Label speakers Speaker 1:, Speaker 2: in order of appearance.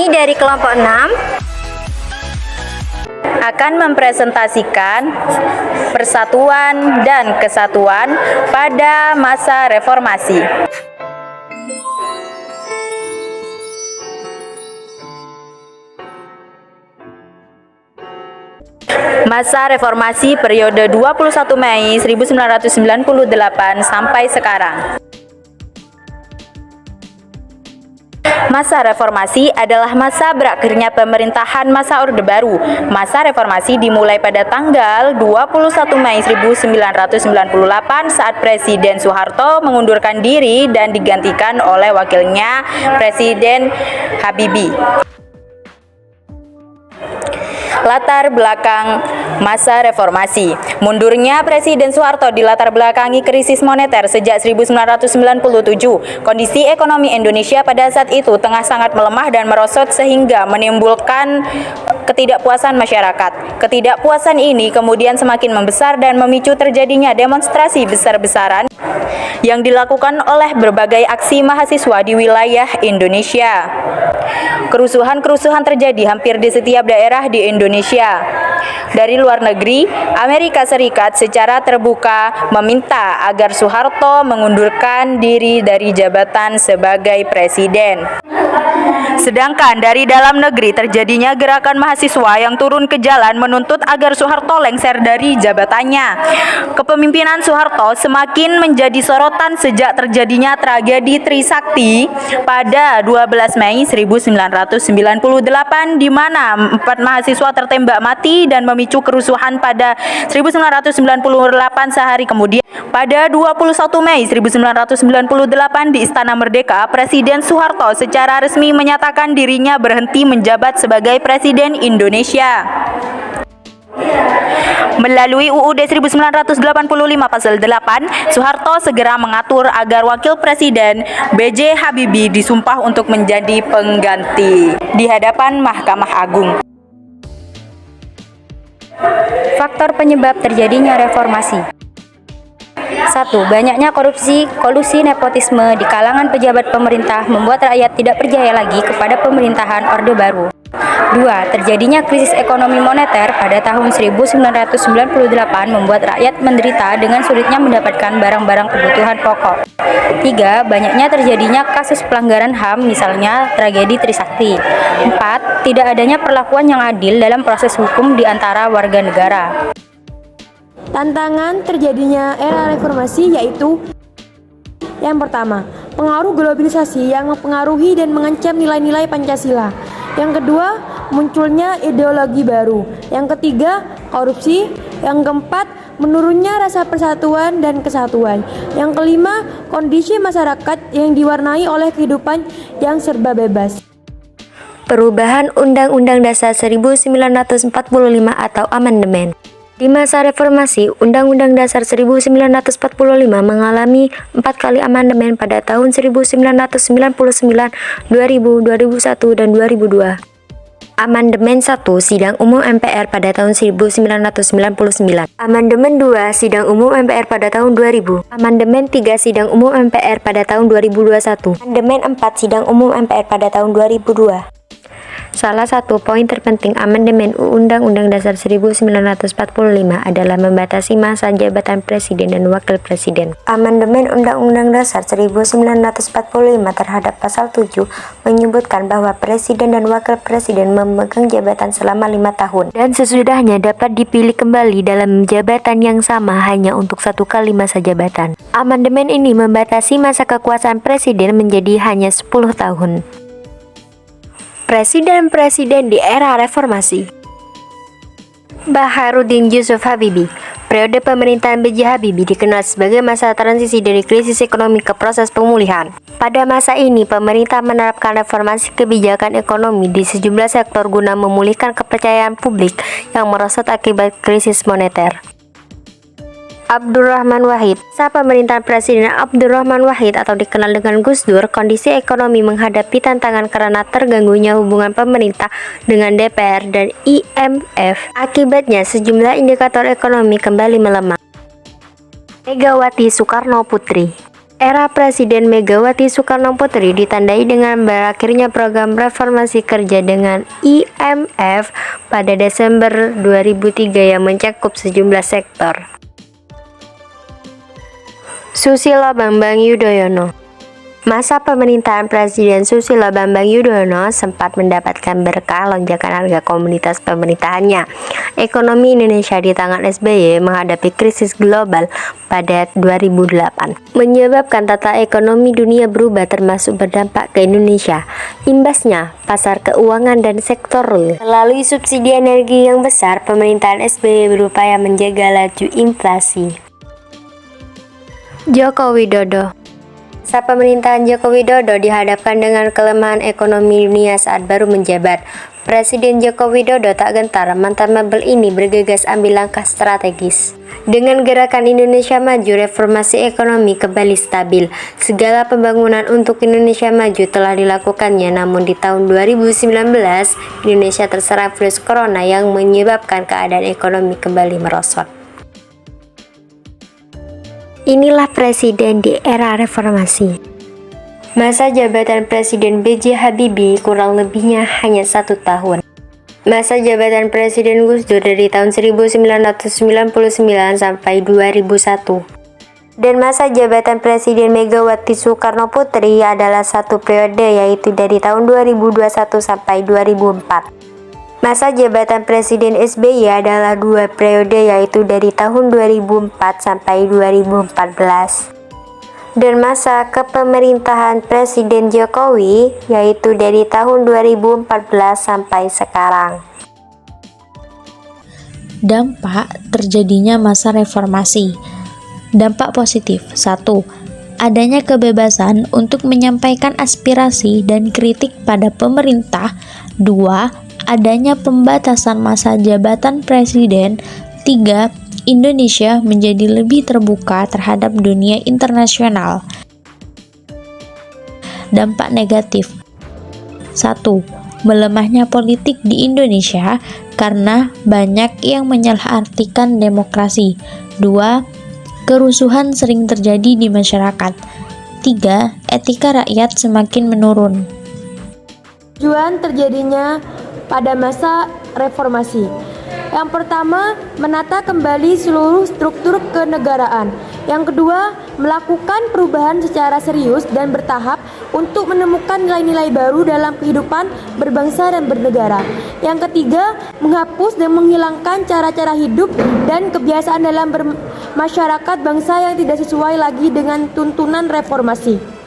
Speaker 1: Kami dari kelompok 6 akan mempresentasikan persatuan dan kesatuan pada masa reformasi. Masa reformasi periode 21 Mei 1998 sampai sekarang. Masa reformasi adalah masa berakhirnya pemerintahan masa Orde Baru. Masa reformasi dimulai pada tanggal 21 Mei 1998 saat Presiden Soeharto mengundurkan diri dan digantikan oleh wakilnya Presiden Habibie. Latar belakang masa reformasi. Mundurnya Presiden Soeharto dilatar belakangi krisis moneter sejak 1997. Kondisi ekonomi Indonesia pada saat itu tengah sangat melemah dan merosot sehingga menimbulkan ketidakpuasan masyarakat. Ketidakpuasan ini kemudian semakin membesar dan memicu terjadinya demonstrasi besar-besaran yang dilakukan oleh berbagai aksi mahasiswa di wilayah Indonesia. Kerusuhan-kerusuhan terjadi hampir di setiap daerah di Indonesia. Dari luar negeri, Amerika Serikat secara terbuka meminta agar Soeharto mengundurkan diri dari jabatan sebagai presiden. Sedangkan dari dalam negeri terjadinya gerakan mahasiswa yang turun ke jalan menuntut agar Soeharto lengser dari jabatannya. Kepemimpinan Soeharto semakin menjadi sorotan sejak terjadinya tragedi Trisakti pada 12 Mei 1998 di mana 4 mahasiswa tertembak mati dan memicu kerusuhan pada 1998 sehari kemudian. Pada 21 Mei 1998 di Istana Merdeka, Presiden Soeharto secara resmi menyatakan dirinya berhenti menjabat sebagai Presiden Indonesia. Melalui UUD 1985 pasal 8, Soeharto segera mengatur agar Wakil Presiden B.J. Habibie disumpah untuk menjadi pengganti di hadapan Mahkamah Agung. Faktor penyebab terjadinya reformasi. 1. Banyaknya korupsi, kolusi, nepotisme di kalangan pejabat pemerintah membuat rakyat tidak percaya lagi kepada pemerintahan Orde Baru. 2. Terjadinya krisis ekonomi moneter pada tahun 1998 membuat rakyat menderita dengan sulitnya mendapatkan barang-barang kebutuhan pokok. 3. Banyaknya terjadinya kasus pelanggaran HAM, misalnya tragedi Trisakti. 4. Tidak adanya perlakuan yang adil dalam proses hukum di antara warga negara.
Speaker 2: Tantangan terjadinya era reformasi yaitu: yang pertama, pengaruh globalisasi yang mempengaruhi dan mengancam nilai-nilai Pancasila. Yang kedua, munculnya ideologi baru. Yang ketiga, korupsi. Yang keempat, menurunnya rasa persatuan dan kesatuan. Yang kelima, kondisi masyarakat yang diwarnai oleh kehidupan yang serba bebas.
Speaker 3: Perubahan Undang-Undang Dasar 1945 atau amandemen. Di masa reformasi, Undang-Undang Dasar 1945 mengalami 4 kali amandemen pada tahun 1999, 2000, 2001, dan 2002. Amandemen 1 Sidang Umum MPR pada tahun 1999. Amandemen 2 Sidang Umum MPR pada tahun 2000. Amandemen 3 Sidang Umum MPR pada tahun 2021. Amandemen 4 Sidang Umum MPR pada tahun 2002. Salah satu poin terpenting amandemen Undang-Undang Dasar 1945 adalah membatasi masa jabatan Presiden dan Wakil Presiden. Amandemen Undang-Undang Dasar 1945 terhadap pasal 7 menyebutkan bahwa Presiden dan Wakil Presiden memegang jabatan selama 5 tahun dan sesudahnya dapat dipilih kembali dalam jabatan yang sama hanya untuk 1 kali masa jabatan. Amandemen ini membatasi masa kekuasaan Presiden menjadi hanya 10 tahun. Presiden-presiden di era reformasi. Baharudin Yusuf Habibie. Periode pemerintahan B.J. Habibie dikenal sebagai masa transisi dari krisis ekonomi ke proses pemulihan. Pada masa ini, pemerintah menerapkan reformasi kebijakan ekonomi di sejumlah sektor guna memulihkan kepercayaan publik yang merosot akibat krisis moneter. Abdurrahman Wahid. Saat pemerintahan Presiden Abdurrahman Wahid atau dikenal dengan Gus Dur, kondisi ekonomi menghadapi tantangan karena terganggunya hubungan pemerintah dengan DPR dan IMF. Akibatnya, sejumlah indikator ekonomi kembali melemah. Megawati Soekarno Putri. Era Presiden Megawati Soekarno Putri ditandai dengan berakhirnya program reformasi kerja dengan IMF pada Desember 2003 yang mencakup sejumlah sektor. Susilo Bambang Yudhoyono. Masa pemerintahan Presiden Susilo Bambang Yudhoyono sempat mendapatkan berkah lonjakan harga komoditas pemerintahannya. Ekonomi Indonesia di tangan SBY menghadapi krisis global pada 2008, menyebabkan tata ekonomi dunia berubah termasuk berdampak ke Indonesia. Imbasnya, pasar keuangan dan sektor real. Melalui subsidi energi yang besar, pemerintahan SBY berupaya menjaga laju inflasi. Joko Widodo. Saat pemerintahan Joko Widodo dihadapkan dengan kelemahan ekonomi dunia saat baru menjabat, Presiden Joko Widodo tak gentar, mantan mebel ini bergegas ambil langkah strategis. Dengan gerakan Indonesia Maju, reformasi ekonomi kembali stabil. Segala pembangunan untuk Indonesia Maju telah dilakukannya, namun di tahun 2019, Indonesia terserang virus corona yang menyebabkan keadaan ekonomi kembali merosot. Inilah presiden di era reformasi. Masa jabatan Presiden B.J. Habibie kurang lebihnya hanya 1 tahun. Masa jabatan Presiden Gus Dur dari tahun 1999 sampai 2001. Dan masa jabatan Presiden Megawati Soekarno Putri adalah 1 periode, yaitu dari tahun 2021 sampai 2004. Masa jabatan Presiden SBY adalah 2 periode, yaitu dari tahun 2004 sampai 2014. Dan masa kepemerintahan Presiden Jokowi yaitu dari tahun 2014 sampai sekarang.
Speaker 4: Dampak terjadinya masa reformasi. Dampak positif. 1. Adanya kebebasan untuk menyampaikan aspirasi dan kritik pada pemerintah. 2. Adanya pembatasan masa jabatan presiden. 3. Indonesia menjadi lebih terbuka terhadap dunia internasional. Dampak negatif. 1. Melemahnya politik di Indonesia karena banyak yang menyalahartikan demokrasi. 2. Kerusuhan sering terjadi di masyarakat. 3. Etika rakyat semakin menurun.
Speaker 2: Tujuan terjadinya pada masa reformasi. Yang pertama, menata kembali seluruh struktur kenegaraan. Yang kedua, melakukan perubahan secara serius dan bertahap untuk menemukan nilai-nilai baru dalam kehidupan berbangsa dan bernegara. Yang ketiga, menghapus dan menghilangkan cara-cara hidup dan kebiasaan dalam bermasyarakat bangsa yang tidak sesuai lagi dengan tuntunan reformasi.